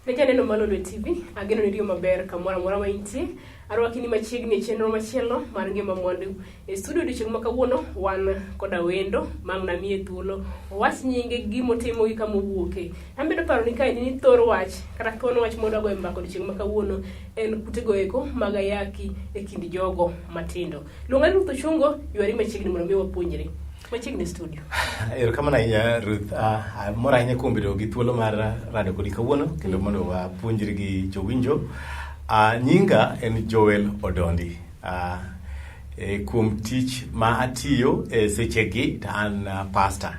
Neka neno Malolwe TV, ageno ni rio maber kamora mora ma intie. Arwaki ni machiegni e chenro machielo mar ngima mwandu. E studio di chieng' makawuono wan koda wendo mang' na mie thuolo. Owach nyinge gimotimo gi kama owuoke. Ambedo paro ni kae ni thor wach kata thuon wach mondo go mbako di chieng' makawuono en kutego eko mag ayaki e kind jogo matindo. Luonga Ruth Chungo ywari machiegni mondo mi wapuonjre. Machiegni studio. Erokamano ahinya Ruth, mora ahinya kuom bedo gi thuolo mar rado kodi kawuono kendo mondo wapuonjre gi jowinjo. Nyinga en Joel Odondi. Kuom tich ma atiyo e sechegi to an pastor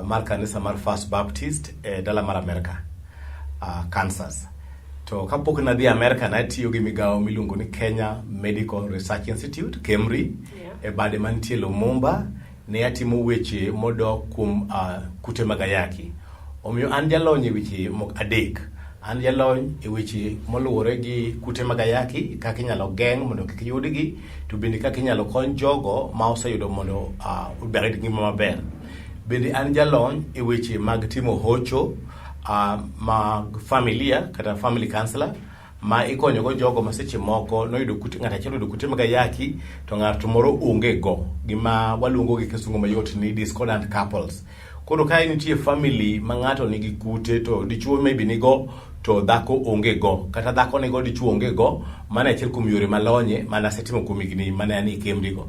mar kanisa mar First Baptist e dala mar Amerika, Kansas. To kapok nadhi Amerika natiyo gi migawo miluongo ni Kenya Medical Research Institute, KEMRI, e bade mantie Lumumba. Ne atimo weche modok kuom kute mag ayaki. Omiyo an jalony e weche mok adek. An jalony e weche moluwore gi kute mag ayaki, kaka inyalo geng' mondo kik yudgi, to bende kaka inyalo kony jogo ma oseyudo mondo obed gi ngima maber. Bende an jalony e weche mag timo hocho mag familia kata family counselor, ma ikonyogo jogo ma seche moko noyudo kute, ng'ato achiel oyudo kute mag ayaki to ng'ato moro onge go, gima waluongo gi kisungu mayot ni discordant couples. Koro kae nitie family ma ng'ato nigi kute to dichuo maybe nigo to dhako onge go, kata dhako nigo dichuo onge go. Mane achiel kuom yore malonye mana setimo kuom higni mane ani KEMRI go.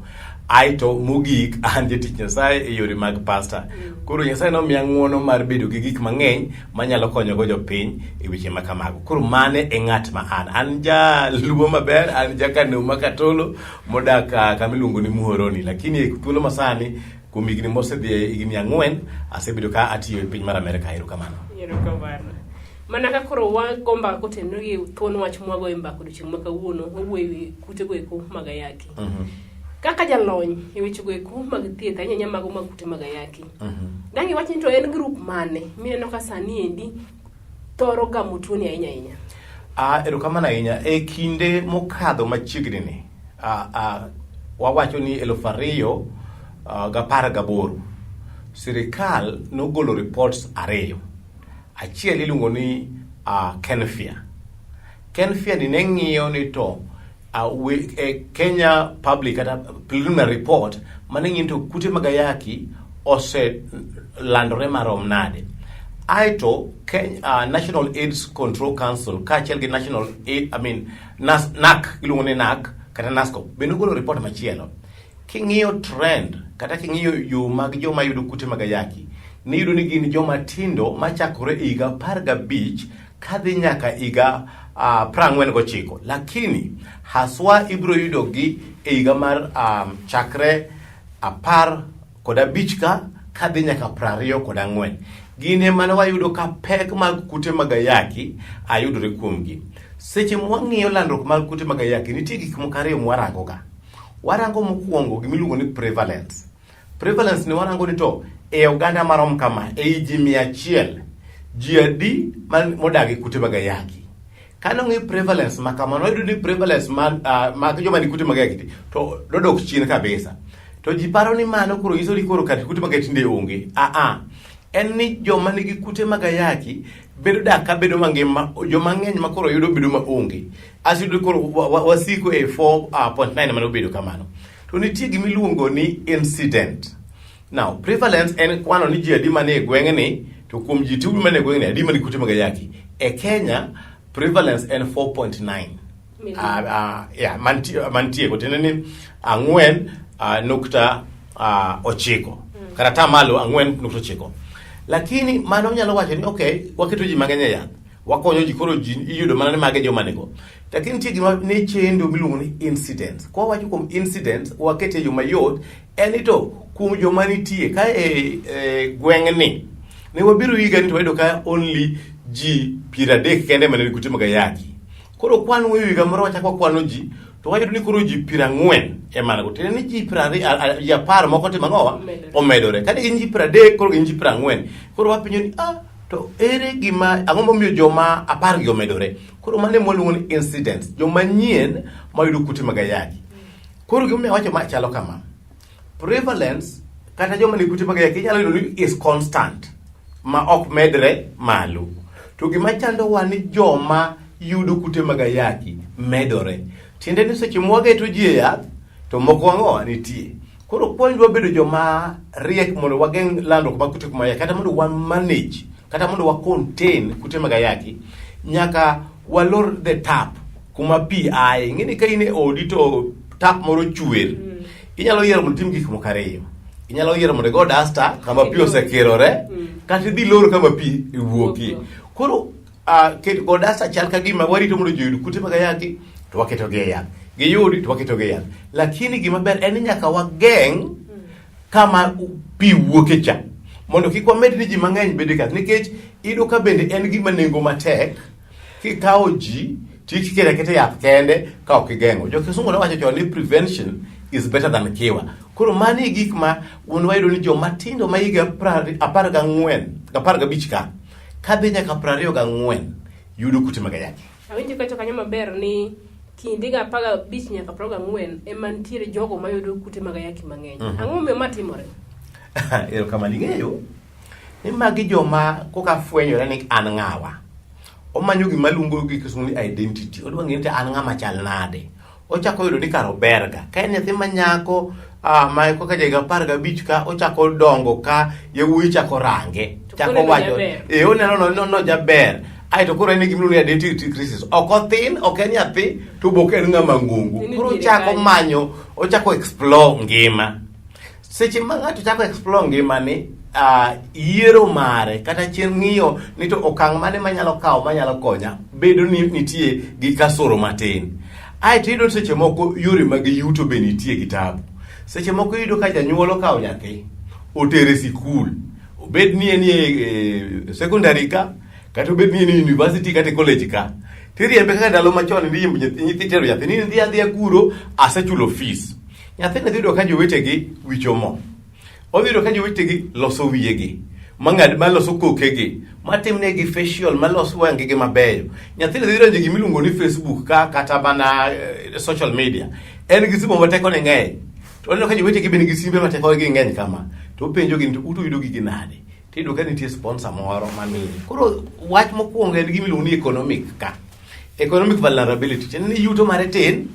Aito mogik an jatich Nyasaye e yore mag pastor. Koro Nyasaye nomiya ng'uono mar bedo gi gik mang'eny manyalo konyogo jopiny e weche ma kamago. Koro mane e ng'at ma an jaluo maber, an jakano makatolo modak kamiluongo ni Muhoroni, lakini e thuolo masani kuom higni mosedhi higni 4 asebedo ka atiyo e piny mar Amerika. Erokamano. Mana ka koro wago mbako tenno gi thuon wach mwago e mbako chieng' makawuono wawuoyo kutego eko mag ayaki. Kaka jalony e wechego eko mag thieth ahinya mago mag kute mag ayaki. Dangi wach ni to en group mane mineno ka sani endi thoro gamo tuoni ahinya? Erokamano ahinya. E kinde mokadho machiegni ni, wawacho ni 2018 sirikal nogolo reports 2. Achiel iluongo ni KENFIA. KENFIA ni ne ng'iyo ni to Kenya Public kata preliminary report mane ng'iyo to kute mag ayaki landore marom nade. Aito National AIDS Control Council kaachiel gi National AIDS, NAC iluongo ni NAC kata NASCO bende ogolo report machielo. King'iyo trend kata king'iyo yo mag joma yudo kute mag ayaki, niyudo ni gin joma tindo machakore higa 15 kadhi nyaka higa 49, lakini haswa ibro yudo gi e higa mar chakre 15 ka kadhi nyaka 24. Gine mane wayudo ka pek mag kute mag ayaki ayudore kuomgi. Seche mwang'iyo landruok mag kute mag ayaki, nitie gik moko ariyo mwarango ga. Warango mokwongo gimiluongo ni prevalence. Prevalence ni warango ni to e oganda marom kama, e ji 100, ji adi modagi kute mag ayaki. Kano ng'i prevalence makamano, wayudo ni prevalence mag joma ni kute mag ayaki to dodok chien kabisa. To ji paro ni mano koro iso ni koro kati kute mag ayaki tinde onge. En ni joma nigi kute mag ayaki bedo dak ka bedo mangima, joma ng'eny ma koro yudo bedo maonge. Asido koro wasiko e 4.9 mano bedo kamano. To nitie gimiluongo ni incident. Now, prevalence en kwano ni ji adi mane gweng'ni, to kuom ji tudu mane gweng'ni adi mane kute mag ayaki. E Kenya, prevalence en 4.9. Mantie ko teneni 4.9 kata tamalo 4.9. Lakini mano nyalo wacho ni okay, waketo ji mang'eny yath, wakonyo ji, koro ji iyudo mana ni mage joma nigo. Lakini nitie gima ne chendo miluongo ni incidents. Kwa wacho kuom incidents wakete yo mayot, en to kuom joma nitie ka gweng'ni ne wabiro higa ni to wayudo ka only ji 30 kende mane kute mag ayaki. Koro kwan higa moro wachako kwano ji to wayudo ni koro ji 40 emana gote ni ji 20 ya par moko te mangowa omedore. Kani gin ji 30 koro gin ji 40. Koro wapinyo ni to ere gima ang'o momiyo joma 10 omedore. Koro mane mwaluongo ni incidents, joma nyien mayudo kute mag ayaki. Koro gima wacho machalo kama, prevalence kata joma ni kute mag ayaki nyalo yudo ni is constant, ma ok medre malo. to gima chando wa ni joma yudo kute mag ayaki medore. Tiende ni seche mwageto ji e yath to moko ang'owa nitie. Koro puonjwa bedo joma riek mondo wageng' landruok mag kute mag ayaki, kata mondo wa manage, kata mondo wa contain kute mag ayaki, nyaka walor the tap kuma pi aye. Ing'eni ka in e odi to tap moro chwer, inyalo yiero mondo tim gik moko ariyo. Inyalo yiero mondo go dasta kama pi osekirore, kata idhi loro kama pi wuokie. Koro go dasta chal ka gima warito mondo ji yud kute mag ayaki to waketo gi e yath, giyudi to waketo gi e yath. Lakini gima ber en ni nyaka wageng' kama pi wuoke cha, mondo kik wamed ni ji mang'eny bede ka, nikech iyudo ka bende en gima nengo matek kikawo ji tikikete akete yath kende ka ok igeng'o. Jo kisungu nowacho chon ni prevention is better than cure. Koro mani gik ma wayudo ni joma tindo ma higa 15 ka dhi nyaka 24 yudo kute mag ayaki. Awinjo kacho kanyo maber ni kinde ga 15 nyaka 24 ema nitiere jogo mayudo kute mag ayaki mang'eny. Ang'o momiyo ma timore? Ero kama ning'eyo ni magi joma koka fwenyore ni an ng'awa. Omanyo gima luongo gi kisungu ni identity. Odwa ng'eyo ni an ng'ama chal nade. Ochako yudo ni karo berga. Ka en nyathi manyako ma koka jega 15 ka ochako dongo ka yawuoyi chako range. Chako wacho oneno no jaber. Ai to koro en gima luongo ni identity crisis. Ok othin, ok en nyathi, to bok en ng'ama ng'ongo. Koro ochako manyo, ochako explore ngima. Seche ma ng'ato chako explore ngima ni yiero mare kata chien ng'iyo ni to okang' mane manyalo kawo manyalo konya, bedo ni nitie gi kasoro matin. Ai to iyudo seche moko yore mag yuto be nitie gi tabu. Seche moko iyudo ka janyuol okawo nyathi otere sikul, obed ni en e secondary ka, kata obed ni en e university kata college ka. Tiriembe kaka ndalo machon ni nyithi tero nyathi ni ndhi adhiya kuro asechulo fees. Nyathi ne dhiyudo ka jowetegi wicho mo. Odhiyudo ka jowetegi loso wiyegi, maloso kokegi, matimnegi facial, maloso wangegi mabeyo. Nyathi ne dhiyudo gima iluongo ni Facebook ka kata mana social media. En gi simu mateko ne ng'eny. To oneno ka jowetegi bende gi simbe mateko gi ng'eny kama. To penjo gi uto yudo gigi nade? Tiyudo ka nitie sponsor moro mamiyi. Koro wach mokwongo en gima iluongo ni economic ka. Economic vulnerability. Tiende ni yuto mare tin,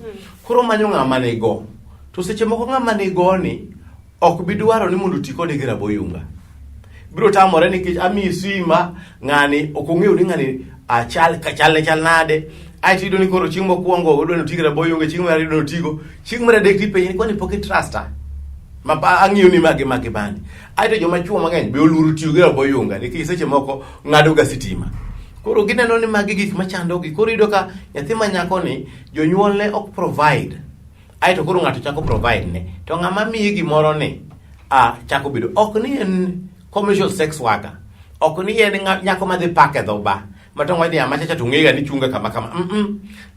koro manyo ng'ama nigo. To seche moko ng'ama nigo ni ok bi dwaro ni mondo ti kode gi raboyunga. Biro tamore nikech amiyi sima, ng'ani ok ong'eyo ni ng'ani chal nade. Ai tido ni koro chieng' mokwongo odwa ni otigo raboyunga, chieng' mar ariyo otigo, chieng' mar adek tipenje ni kwani pok itrusta. Ang'iyo ni magi bani. Ai to joma chuo mang'eny be oluru tiyo gi raboyunga nikech seche moko ng'ado ga sitima. Koro gineno ni magi gik machandogi. Koro iyudo ka nyathi manyako ni jonyuol ne ok provide. Ai to koro ng'ato chako provide ne. To ng'ama miyi gimoro ni chako bedo. Ok ni en commercial sex worker. Ok ni en nyako madhi pake dho ba. Matongo ni amachacha to ng'ega ni chunga kama.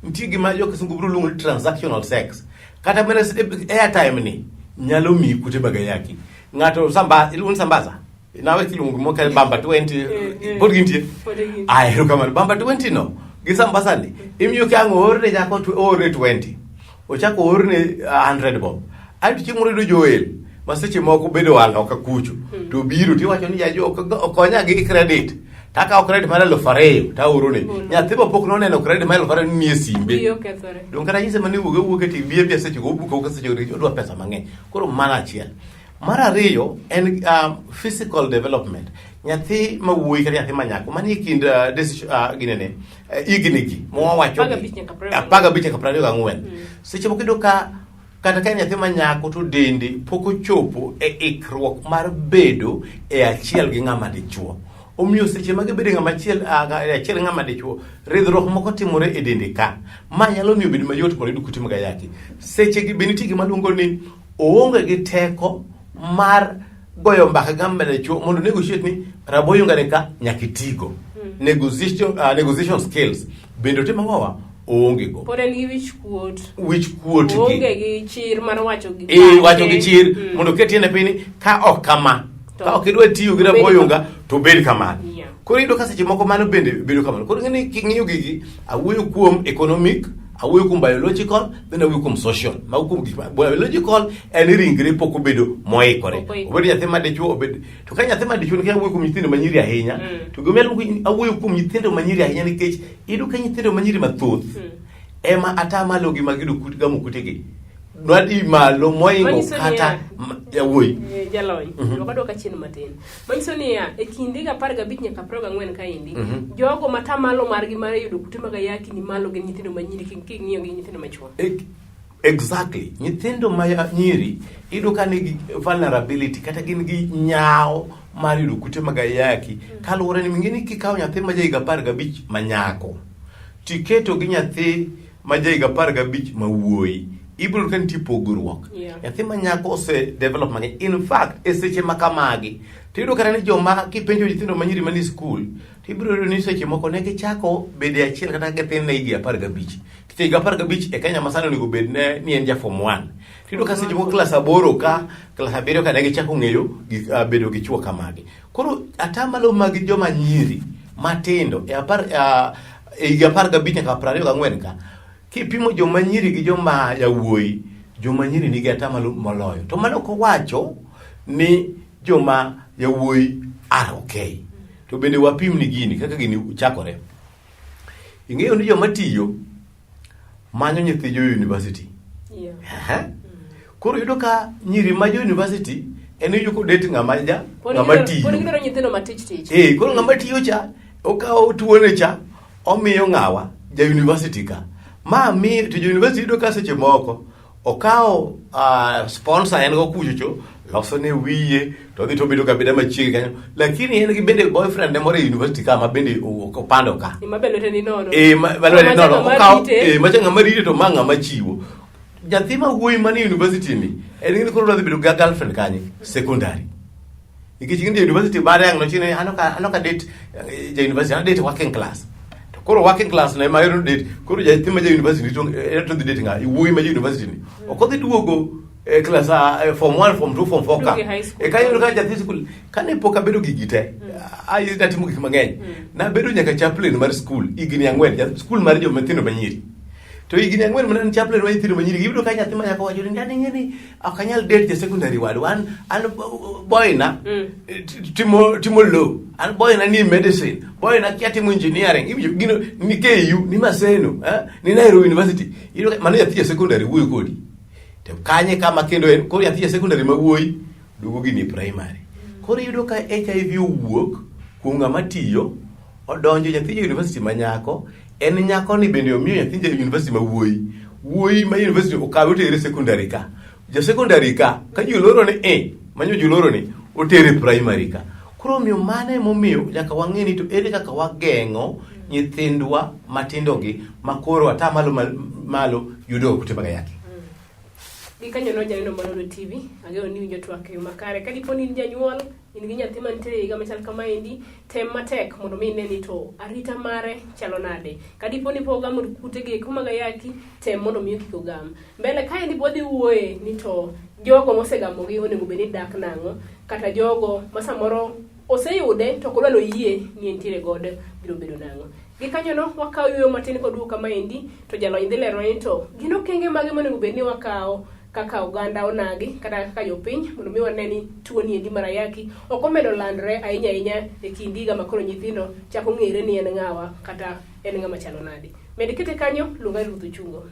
Nitie gima jo kisungu biro luongo ni transactional sex. Kata mana airtime ni nyalo miyi kute mag ayaki. Ng'ato iluongo sambaza. Nawe kilungu mo ka bamba 20 pod gintie. Ai ero kamano bamba 20 no. Gi sambaza ni imiyo ka ng'orne jako ore 20. Ochako orne 100 bob. Ai to chieng' moro do Joel. Maseche moko bedo walo ka kucho. To biro tiwacho ni jajo okonya gi credit. Taka o credit mar 2,000 ta orone. Nyathi pok noneno credit mar 2,000 ni e simbe. Don kata nyise mane wuoge ti bie seche go buko ka seche go odwa pesa mang'eny. Koro mana achiel. Mar ariyo en physical development. Nyathi ma wuoyi kata nyathi manyako manie kind ginene ignigi mo wacho 15 seche moko ido ka kata ka nyathi manyako to dende pok ochopo e ikruok mar bedo e achiel gi ng'ama dichuo. Omiyo seche mage bedo ng'ama achiel ng'ama dichuo, ridhruok moko timore e dende ka. Ma nyalo miyo bedo mayot mondo iyud kute mag ayaki. Seche gi beniti gima luongo ni oonge gi teko mar goyo mbaka ng'ama dichuo mondo negotiate ni raboyunga ne ka nyakitigo. Negotiation skills bende te mangowa oonge go. Pod en gi wich kuot oonge gi chir mar wacho gi wacho gi chir mondo ketiene pini ka ok kama. Ka ok idwa tiyo gi raboyunga to bed kamano. Koro iyudo ka seche moko mano bende bedo kamano. Koro ng'eni king'iyo gigi awuoyo kuom economic, awuoyo kuom biological, then awuoyo kuom social. Mago kuom gik biological en ringre pok obedo moikore. Obedo nyathi madichuo obed. To ka nyathi madichuo nikech awuoyo kuom nyithindo manyiri ahinya, to gimiluongo awuoyo kuom nyithindo manyiri ahinya nikech iyudo ka nyithindo manyiri mathoth ema atamalo gi magido gamo kutegi. Nwadi malo moingo kata yawuoyi. Jalony. Wakado ka chien matin. Manyiso ni e kinde ga 15 nyaka 24 ka indi. Jogo matamalo margi mare yudo kute mag ayaki ni malo gi nyithindo manyiri king'iyo gi nyithindo machuo. Exactly. Nyithindo manyiri iyudo ka nigi vulnerability kata gin gi nyao mar yudo kute mag ayaki kaluwore ni mingeni kikawo nyathi ma jahiga 15 manyako tiketo gi nyathi ma jahiga 15 mawuoyi ibiro kan tipo gurwok. Nyathi manyako ose develop mang'eny. In fact, seche makamagi tiyudo kata ni joma kipenjo nyithindo manyiri mani school tibiro yudo ni seche moko ne gichako bede achiel kata githin ne higi 15. Kite higi 15 e Kenya masano onego bed ni en ja form 1. Tiyudo ka seche moko class 8 ka class 7 ka ne gichako ng'eyo bedo gi chuo kamagi. Koro atamalo mag joma nyiri matindo e higi 15 nyaka 24 ka kipimo joma nyiri gi joma yawuoyi, joma nyiri nigi atamalo moloyo. To mano ko wacho ni joma yawuoyi are okay. To bende wapim ni gini kaka gini chakore. Ing'eyo ni joma tiyo manyo nyithi jo university. Koro yudo ka nyiri ma jo university en yuko date ng'ama tiyo. Koro nyithindo matich. Koro ng'ama tiyo cha okawo tuone cha omiyo ng'awa ja university ka. Mi to university do ka seche moko okawo sponsor en go kucho loso ne wiye to dhi to bedo ka beda machiegni kanyo, lakini en gi bende boyfriend moro e university ka ma bende opando ka mabende ni nono mabende nono okawo machanga marite to manga machiwo nyathi ma wuoyi mani university ni en gi koro dhi bedo ga girlfriend kanyo secondary ikich ngi university bare ang no chine anoka date ja university ana date working class. Koro working class na mayro date koro ja thima ja university to the date nga iwuoyi ma ja university ni okodhi duogo class form 1 form 2 form 4 ka kanyo ka ja school kane poka bedo gi gite ai datimo gik mang'eny na bedo nyaka chaplain mar school igni 4 school mar jo mathindo manyiri to igni 4 mana chaplain mar nyithindo manyiri gibido ka nyathi manyako wacho ni ndani ngeni akanyal date ja secondary ward an boy na timo law an boy na ni medicine boy na kia timo engineering gino ni KU ni Maseno ni Nairobi University iro mano ya thia secondary wuoyi kodi to kanye kama kendo en koro ya thia secondary ma wuoyi dugo gi ni primary koro yudo ka HIV wuok kuom ng'ama tiyo odonjo nyathi university manyako en nyako ni bende omiyo nyathi university ma wuoyi ma university okawe tere secondary ka ja secondary ka juloro ni manyo juloro ni otere primary ka. Koro miyo mane momiyo nyaka wang'eni to ere kaka wageng'o nyithindwa matindo gi makoro atamalo malo yudo kute mag ayaki. Gikanyo no janeno Malolo TV, ageo ni winjo twak yo makare. Kadipo ni janyuol, in gi nyathi mantie higa machal kama endi, tem matek mondo mi ne ni to arita mare chalo nade. Kadipo ni po gamo kute gi kuma ga yaki, tem mondo mi kiko gam. Mbele kae ni bodi wuoye ni to jogo mosegamo gi onego bed ni dak nango, kata jogo masamoro oseyude to kodwa no yie ni entiere gode biro bedo nango. Gikanyo no wakawo yo matin kod duka kama endi to jalony dhi lero ni to gino kenge mage monego bed ni wakawo kaka oganda onagi kata kaka jopiny mondo mi wane ni tuo ni endi mar ayaki ok omedo landre ahinya e kind higa makoro nyithindo chako ng'ere ni en ng'awa kata en ng'ama chalo nade. Med kete kanyo luonga Ruth Ochungo.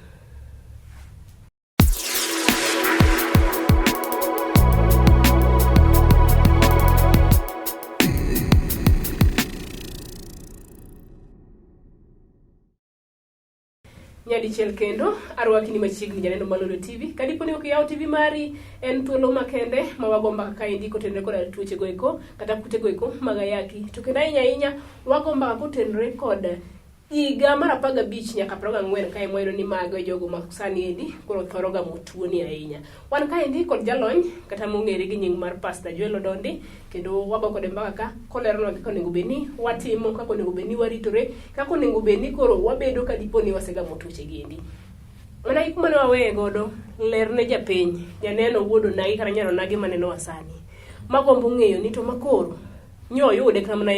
Nyadichiel kendo arwaki ni machiegni janeno Malolo TV. Kadipo ni okiyawo TV mari en thuolo makende ma wagomba ka indi kotenre koda tuoche goeko kata kute goeko mag ayaki. To kendo ahinya wagomba kotenre kod higa mar 15 nyaka 24 kae mwayudo ni mago jogo ma sani endi koro thoro gamo tuo ni ahinya. Wan kae endi kod jalony kata mong'ere gi nying mar Pastor Joel Odondi kendo wabo kode mbaka ka koleronwa kaka onego bedni watimo, kaka onego bedni waritore, kaka onego bedni koro wabedo kadipo ni wasegamo tuoche gi endi. Mana gik mane waweye godo ler ne japiny, janeno wuodo nagi kata nyaro nagi maneno wasani. Magombo ng'eyo ni to makoro nyo yude kama na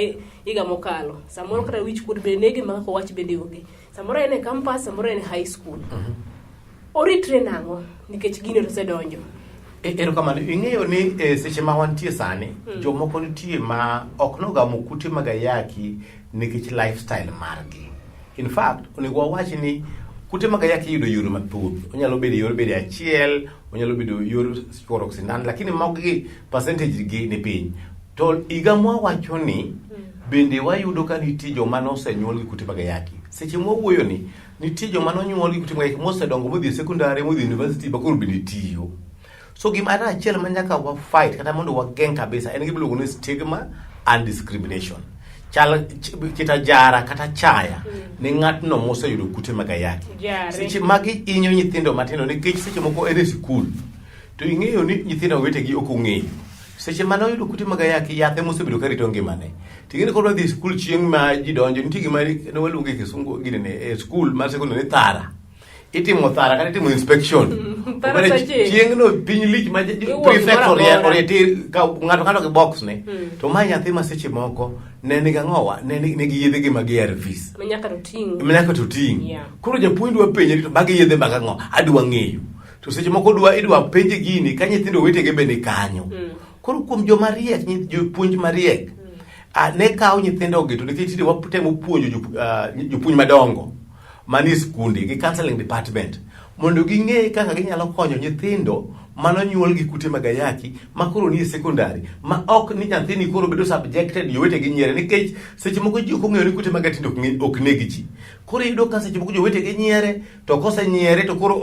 iga mokalo samoro kata wich kuot bende negi maka ko wach bende oge samoro ene campus samoro ene high school oritre nango nikech gino osedonjo. Ero kamano ing'eyo ni seche ma wantie sani jomoko nitie ma ok nogamo kute mag ayaki nikech lifestyle margi. In fact onego wawach ni kute mag ayaki yudo yore mathoth. Onyalo bedo yor bedo achiel, onyalo bedo yor chworo sindan, lakini mogi percentage gi ni piny. To iga mwawacho ni bende wayudo ka nitie joma nosenyuol gi kute mag ayaki. Seche mwawuoyo ni nitie joma nonyuol gi kute mag ayaki mosedongo modhi secondary modhi university bakoro bende tiyo. So gima achiel ma nyaka wa fight kata mondo wageng kabisa en gibiluongo ni stigma and discrimination. Chal kita jara kata chaya ni ng'atno moseyudo kute mag ayaki. Seche magi inyo nyithindo matindo nikech seche moko en e skul. To ing'eyo ni nyithindo wetegi ok ong'eyo. Seche mano yudo kute mag ayaki yathe mosebedo ka rito ngimane. Ting'eni koro dhi skul chieng' ma ji donjo nitie gima ne waluongo e kisungu gine e skul mar sekondari ni thara. Itimo thara kata itimo inspection. Chieng' no piny lich ma prefect orientir ka ng'ato kano gi box ne. To ma nyathi ma seche moko ne nigi ang'owa ne nigi yedhe gi mag ARVs. Manyaka to ting'. Koro japuonj dwa penje to bagi yedhe mag ang'o adwa ng'eyo. To seche moko idwa penje gini ka nyithindo wetege bende kanyo. Koro kuom joma riek jopuonj mariek ne kawo nyithindo gi to nikech watemo puonjo jopuonj madongo manie skunde gi counseling department mondo ging'e kaka ginyalo konyo nyithindo manonyuol gi kute mag ayaki ma koro nie secondary ma ok ni nyathini koro bedo subjected jowetegi nyiere nikech seche moko ji ok ong'eyo ni kute mag atindo ok negi ji. Koro iyudo ka seche moko jowetegi nyiere to kosenyiere to koro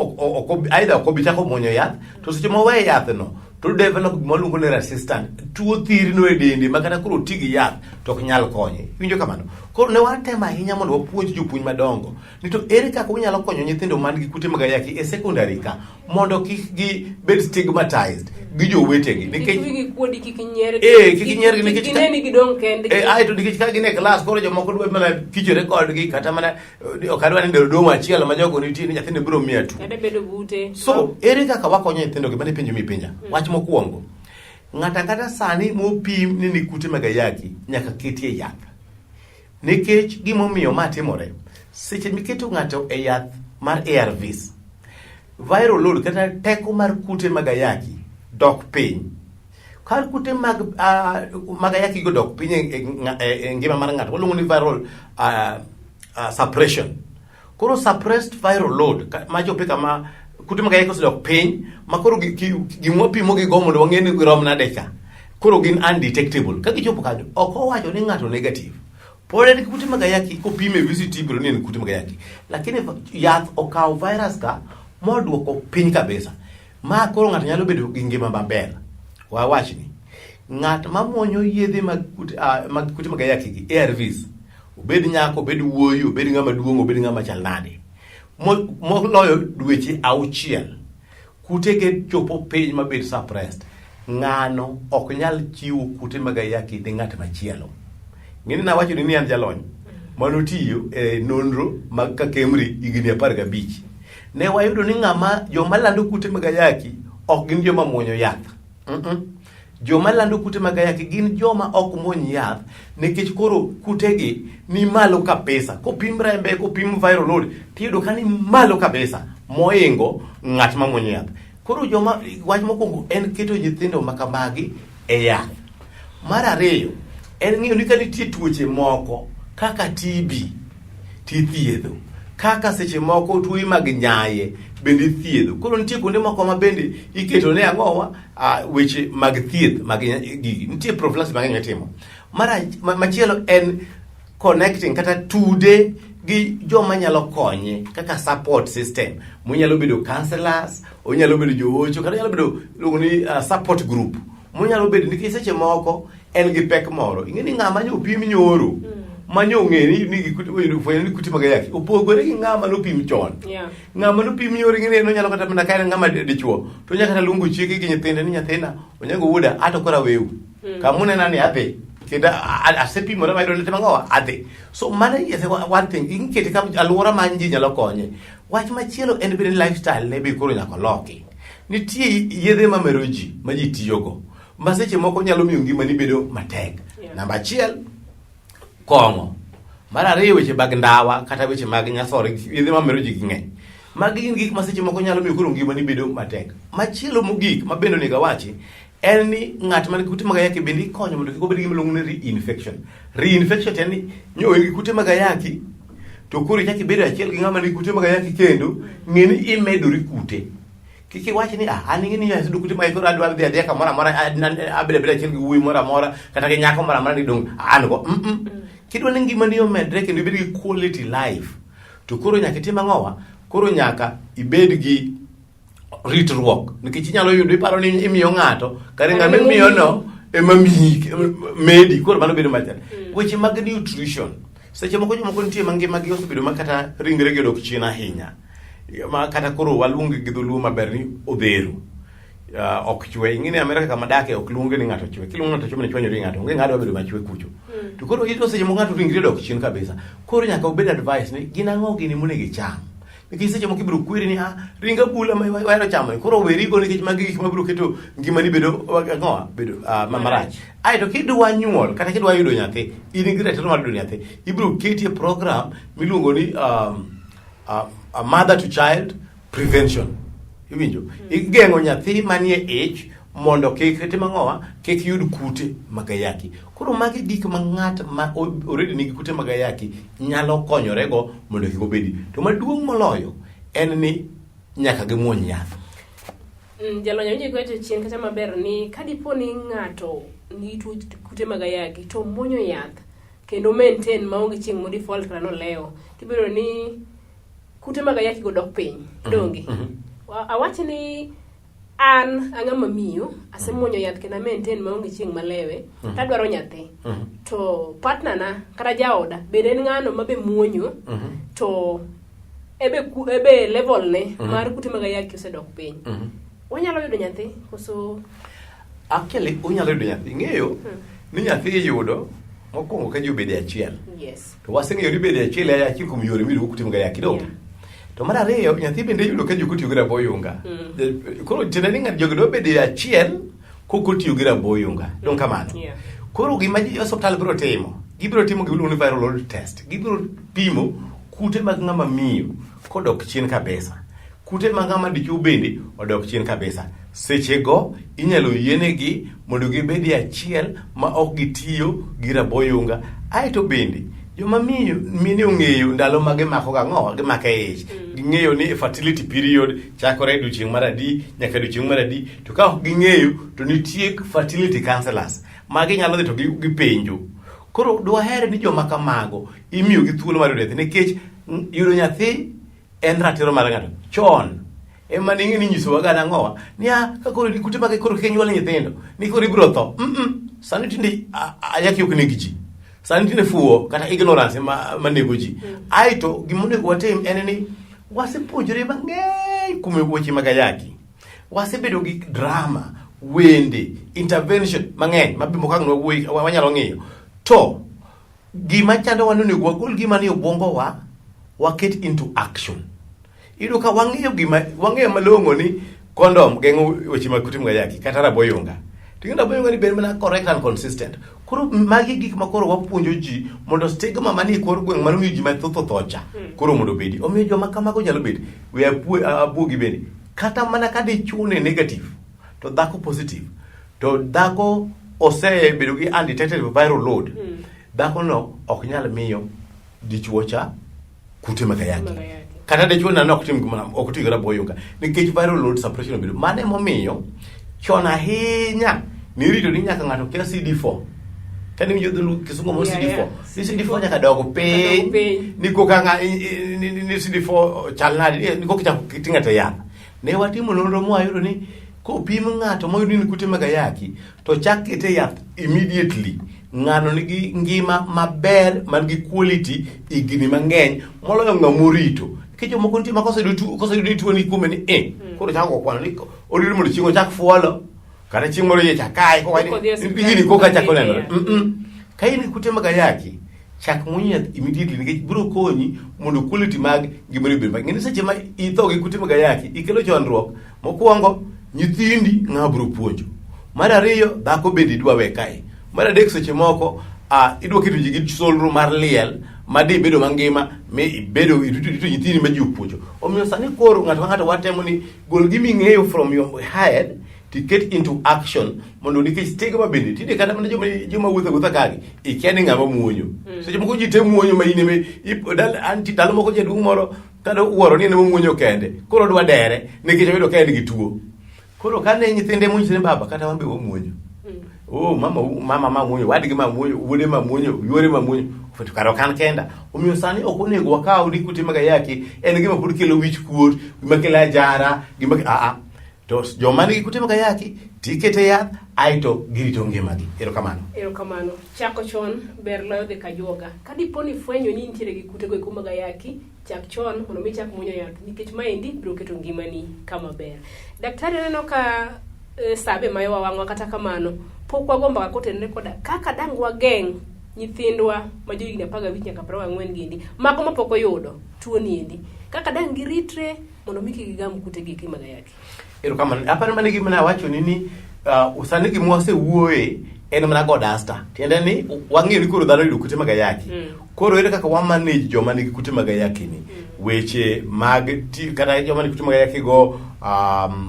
aidha ok obi chako muonyo yath to seche mowe yathno to develop gima luongo ni resistant tuo thirno e dende ma kata koro ti gi yath to ok nyal konye. Winjo kamano. Koro ne watemo ahinya mondo wapuonj jopuonj madongo ni to ere kaka unyalo konyo nyithindo man gi kute mag ayaki e secondary ka mondo kik gi bed stigmatized gi jowetegi nikech kik nyiere nikech gineni gidong kende to nikech ka gin e class koro jomoko dwa mana kichore kodgi kata mana ok adwa ni dong achiel ma jogo nitie ni nyathino biro miya tu kada bedo bute. So ere kaka wakonyo nyithindo gima ne penjo mi penja. Wach mokwongo ng'ata sani mopim ni kute mag ayaki nyaka ketie yath. Nikech gimomiyo ma timore seche miketo ng'ato e yath mar ARVs viral load kata teko mar kute mag ayaki dok piny. Ka kute mag ayaki go dok piny e ngima mar ng'ato waluongo ni viral suppression. Koro suppressed viral load ma jope kama kute mag ayaki osedok piny ma koro gimwapimo gi go mondo wang'e ni rom nade ka koro gin undetectable. Ka gichopo kanyo ok owacho ni ng'ato negative. Pore ni kute mag ayaki kopime VCT biro ni kute mag ayaki. Lakini yath okawo virus ka moduoko piny kabisa. Ma koro ng'ato nyalo bedo gi ngima maber. Wawach ni ng'at ma muonyo yedhe mag kute mag ayaki gi ARVs obed nyako obed wuoyi obed ng'ama duong' obed ng'ama chal nade moloyo dweche 6 kute ge chopo piny mabed suppressed ng'ano ok nyal chiwo kute mag ayaki ne ng'at machielo. Ng'eni na wacho ni an jalony manotiyo e nonro mag Kakemri higni 15 ne wayudo ni joma lando kute mag ayaki ok gin joma muonyo yath. Joma lando kute mag ayaki gin joma ok muony yath nikech koro kutegi ni malo kabisa. Kopim rembe kopim viral load tiyudo ka ni malo kabisa moingo ng'at ma muonyo yath. Koro wach mokwongo en keto nyithindo makamagi e yath. Mar ariyo en ng'iyo ni ka nitie tuoche moko kaka TB tithiedho, kaka seche moko tuo mag nyaye bende thiedho. Koro nitie kuonde moko ma bende iketo ne ang'owa weche mag thieth mag gigi. Nitie prophylaxis mang'eny mitimo. Machielo en connecting kata tude gi joma nyalo konye kaka support system. Monyalo bedo counselors, onyalo bedo joocho, kata nyalo bedo luongo ni support group. Monyalo bedo nikech seche moko en gi pek moro. Ing'eni ng'ama nyopim nyoro manyo ng'eni ni kute mag ayaki opogore gi ng'ama nopim chon. Ng'ama nopim nyoro ng'eni no nyalo kata mana ka en ng'ama dichuo to nyaka kata luongo chiege gi nyithinde ni nyathina onyango wuoda ato kora weu kamunena ni adhi kendo asepimora mayudo lete mang'owa adhi. So mana yes one thing ingikete kam alwora ma ji nyalo konye. Wach machielo en bende lifestyle ne be koro nyaka loki. Nitie yedhe mamero ji ma ji tiyogo ma seche moko nyalo miyo ngimani bedo matek. Namba achiel, kong'o. Mar ariyo, weche mag ndawa kata weche mag nyasore, yedhe mamero ji ging'eny. Magi gin gik ma seche moko nyalo miyo koro ngimani bedo matek. Machielo mogik ma bende onego awachi en ni ng'at man gi kute mag ayaki bende ikonyo mondo kik obed gi miluongo ni reinfection. Reinfection en ni nyowe gi kute mag ayaki to koro ichaki bedo achiel gi ng'ama nigi kute mag ayaki kendo ng'e ni imedori kute. Kik iwach ni an ing'e ni ayudo kute mag ayaki koro adwaro dhi adhiya kamoro amora abedo achiel gi wuoyi moro amora kata gi nyako moro amora ni dong an go. Kidwa ni ngimani omedre kendo ibed gi quality life to koro nyaka itim ang'owa? Koro nyaka ibed gi ritruok, nikech inyalo yudo iparo ni imiyo ng'ato kare ng'ama imiyo no ema medi, koro mano bedo matek. Weche mag nutrition, seche moko jomoko nitie mangima gi osebedo makata ringre gi odok chien ahinya, ma kata koro waluonge gi dholuo maber ni odhero, ok chwe. Ing'e Amerika kama dake ok luonge ni ng'ato chwe. Kiluongo ng'ato chwe ni chwanyori ng'ato, onge ng'ado bedo machwe kucho. To koro ito seche moko ng'ato ringre odok chien kabisa. Koro nyaka obed advice ni gin ang'o gini monego icham. Nikech seche moko ibiro kweri ni ringa bula ma wahero chamo koro werigo nikech magi gik mabiro keto ngimani bedo marach. Aito kidwa nyuol kata kidwa yudo nyathi, in gi ratiro mar yudo nyathi, ibiro ketie program miluongo ni mother to child prevention. Iwinjo? Igeng'o nyathi manie ich mondo kik tim ang'owa, kik yud kute mag ayaki. Koro magi gik ma ng'at ma already nigi kute mag ayaki nyalo konyorego mondo kik obedi. To maduong' moloyo en ni nyaka gimuony yath. Jalony awinjo kweto chien kata maber ni kadipo ni ng'ato nigi kute mag ayaki to muonyo yath kendo maintain maonge chieng' mo default kata noleo, tibiro ni kute mag ayaki go dok piny. Donge? Awach ni an ang'ama miyo asemuonyo yath kendo maintain maonge chieng' malewe, tadwaro nyathi. To partner na kata jaoda bende en ng'ano mabe muonyo, to ebe level ne mar kute mag ayaki osedok piny. Wanyalo yudo nyathi koso? Actually unyalo yudo nyathi. Ing'eyo ni nyathi yudo mokwongo ka ji obede achiel. Yes. To waseng'eyo ni bede achiel e achiel kuom yore miluongo kute mag ayaki donge. To mar ariyo, nyathi bende yudo ka jok otiyo gi raboyunga. Koro tiende ni ng'ato jogo do bede achiel kok otiyo gi raboyunga. Dong kamano. Koro gima osiptal biro timo, gibiro timo giluongo ni viral load test. Gibiro pimo kute mag ng'ama miyo kodok chien kabisa. Kute mag ng'ama dichuo bende odok chien kabisa. Sechego inyalo yienegi mondo gibede achiel ma ok gitiyo gi raboyunga. Aito bende joma miyo mine ong'eyo ndalo mage mako gang'o gimake ich. Ging'eyo ni fertility period chakore odiechieng' mar adi nyaka odiechieng' mar adi. To ka ok ging'eyo to nitie fertility counselors magi nyalo dhi to gipenjo. Koro dwaher ni joma kamago imiyo gi thuolo mar yudo nyathi, nikech yudo nyathi en ratiro mar ng'ato. Chon ema ning'e ni nyisowa ga nang'owa ni ka koro kute mage koro kenyuol nyithindo ni koro ibiro tho. Sani tinde ayaki ok negi ji. Sani tinde fuo kata ignorance manego ji. Aito gimonego watim en ni wasepuonjore mang'eny kuom weche mag ayaki. Wasebedo gi drama, wende, intervention mang'eny mabimo kang' wanyalo ng'iyo. To gima chando onego wagol gima ni obwongo waket into action. Iyudo ka wang'eyo malong'o ni condom geng'o weche mag kute mag ayaki kata raboyunga. Ting'e raboyunga ni ber mana correct and consistent. Koro magi gik ma koro wapuonjo ji mondo stigma manie kor gweng' mano miyo ji mathoth cha koro mondo bedi. Omiyo joma kamago nyalo bedo we abuogi bende. Kata mana ka dichuo ne negative to dhako positive, to dhako osebedo gi undetected viral load, dhako no ok nyal miyo dichuo cha kute mag ayaki. Kata dichuo na ok tim gimana ok tiyo gi raboyunga nikech viral load suppression obedo. Mane momiyo chon ahinya nirito ni nyaka ng'ato kia CD4. Kani winjo dhulu kisungu mo CD4. CD4 nyaka dogo piny. Niko kanga ni CD4 chalnadi. Niko kichako kiting'ato yath. Ne watimo nonro mwayudo ni kopim ng'ato moyudo ni kute mag ayaki to chak kete yath immediately. Ng'ano nigi ngima maber man gi quality igni mang'eny moloyo ng'amorito. Kicho moko nitie makoseyudo tuo ni kume ni koro chako kwano ni oriro mondo chieng' ochak fuolo kata chieng' moro yecha kai ni koka chako nenore. Ka in kute mag ayaki chak muonyo immediately nikech biro konyi mondo quality mag gimoro obed maber. Ng'eni seche ma itho gi kute mag ayaki ikelo chandruok. Mokwongo nyithindi ng'a biro puonjo. Mar ariyo dhako bende dwa we kae. Mar adek, seche moko idwa keto ji gi solro mar liel madi bedo mangima me ibedo irito nyithini ma ji opuonjo. Omiyo sani koro ng'ato ka ng'ato watemo ni gol gimi ng'eyo from your head to get into action mondo nikech stigma bende tinde kata mana joma wuotho kagi ikia ni ng'ama muonyo. Seche moko ji te muonyo ma in eme anti dalo moko jaduong' moro kata uoro ni en muonyo kende. Koro dwa dere nikech obedo ka en gi tuo. Koro kane nyithinde muonyo ne baba kata wan be wamuonyo. Oh mama muonyo, wadgi ma muonyo, wuode ma muonyo, yuore ma muonyo. Feto karo kan kenda. Omiyo sani ok onego wakaw ni kute mag ayaki en gima pod kelo wich kuot, gima kelo ajara, gima to joma nigi kute mag ayaki tikete yath aito girito ngimagi. Erokamano. Chako chon ber loyo dhi kajuoga. Ka dipo ni fwenyo ni nitiere gi kute go mag ayaki, chak chon mondo mi chak muonyo yath nikech maendi biro keto ngimani kama ber. Daktari aneno ka sabe mayo wawang'wa kata kamano pok wagomba ka kotenre koda kaka dang wageng' nyithindwa ma jo higni 15 nyaka 40 gindi mago mapok oyudo tuo niendi kaka dang giritre mondo mi kik gam kute gi mag ayaki. Erokamano. Aparo mane gima nawacho ni sani gima wasewuoye en mana go dasta. Tiende ni wang'eyo ni koro dhano yudo kute mag ayaki. Koro ere kaka wa manage joma nigi kute mag ayaki ni. Weche mag kata joma nigi kute mag ayaki go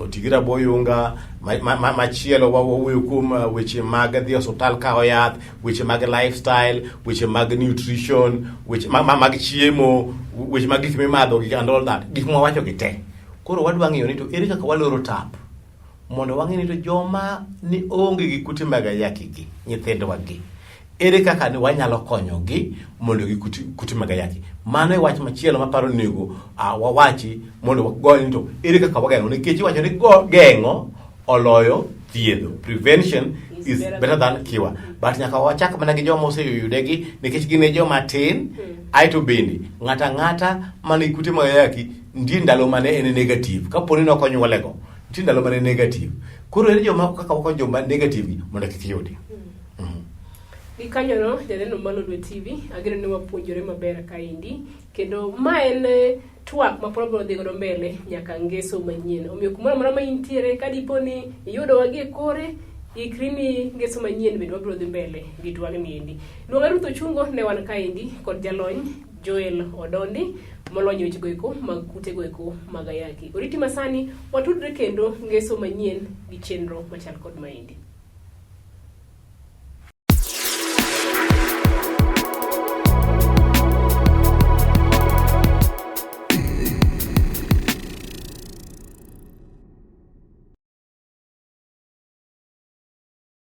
tigira boyunga machielo wawuoyo kuom weche mag dhi hospital kao yath, weche mag lifestyle, weche mag nutrition, weche mag chiemo, weche mag gik mimadho gi and all that. Gik mwawacho gi te. Koro wadwa ng'eyo ni to ere kaka waloro tap mondo wang'e ni to joma ni onge gi kute mag ayaki gi nyithindwa gi ere kaka ni wanyalo konyogi mondo gi kute mag ayaki. Mano e wach machielo maparo nego wawachi mondo wagony ni to ere kaka wageng'o nikech iwacho ni geng'o oloyo thiedho. Prevention is better than cure. But nyaka wachak mana gi joma oseyudegi nikech gin e joma tin. Aito bende ng'ata mani kute mag ayaki ndi ndalo mane en negative. Kaponi no konyuolego ndi ndalo mane negative. Koro ere joma kaka wakonyo joma negative mondo kik yudi. Gikanyono janeno Malolwe TV ageno ni wapuonjore maber kaendi kendo ma en twak ma problem dhi godo mbele nyaka ngeso manyien. Omiyo kumoro amora ma intiere ka dipo ni iyudo wagi kore ikrini ngeso manyien bende wabiro dhi mbele gi twak niendi. Luonga Ruth Ochungo ne wan kaendi kod jalony Joel Odondi molonyo weche goeko mag kute goeko mag ayaki. Oriti masani watudre kendo ngeso manyien gi chenro machal kod maendi.